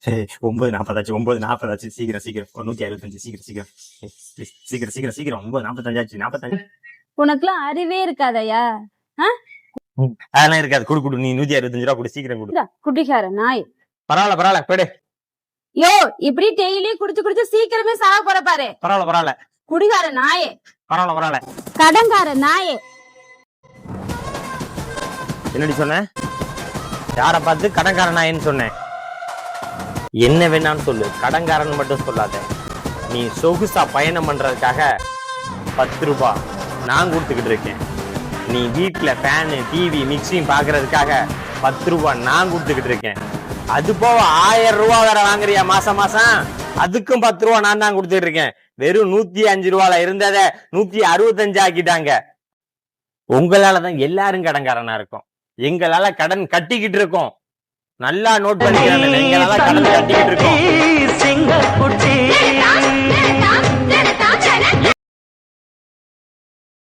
9:40 9:40 சீக்கிரம் சீக்கிரம் 165 சீக்கிரம் சீக்கிரம் சீக்கிரம் சீக்கிரம் சீக்கிரம் 9:45 45. உனக்குலாம் அறிவே இருக்காதயா? அதெல்லாம் இருக்காது. குடு நீ 165 ரூபா குடு, சீக்கிரம் குடு. குடிகார நாய். பரவாயில்ல போடு. யோ இப்படி டெய்லி குடிச்சு சீக்கிரமே சாக போற பாரு. பரவாயில்ல குடிகார நாயே. பரவாயில்ல கடன்கார நாயே. என்னடி சொன்ன? யார பார்த்து கடன்கார நாயின்னு சொன்னேன்? என்ன வேணான்னு சொல்லு, கடன்காரன் மட்டும் சொல்லாத. நீ சொகுசா பயணம் பண்றதுக்காக 10 ரூபாய் நான் கொடுத்துக்கிட்டு இருக்கேன். நீ வீட்டுல ஃபேனு டிவி மிக்சியும் பாக்குறதுக்காக 10 ரூபாய் நான் கொடுத்துக்கிட்டு இருக்கேன். அது போக 1000 ரூபாய் வேற வாங்குறியா மாசம் மாசம்? அதுக்கும் 10 ரூபாய் நான் தான் கொடுத்துட்டு இருக்கேன். வெறும் 105 ரூபால இருந்தத 165 ஆக்கிட்டாங்க. உங்களாலதான் எல்லாரும் கடன்காரனா இருக்கும். எங்களால கடன் கட்டிக்கிட்டு இருக்கோம். நல்லா நோட் பண்ணிக்கிறேன். எங்களால கடன் கட்டிக்கிட்டு இருக்கோம்.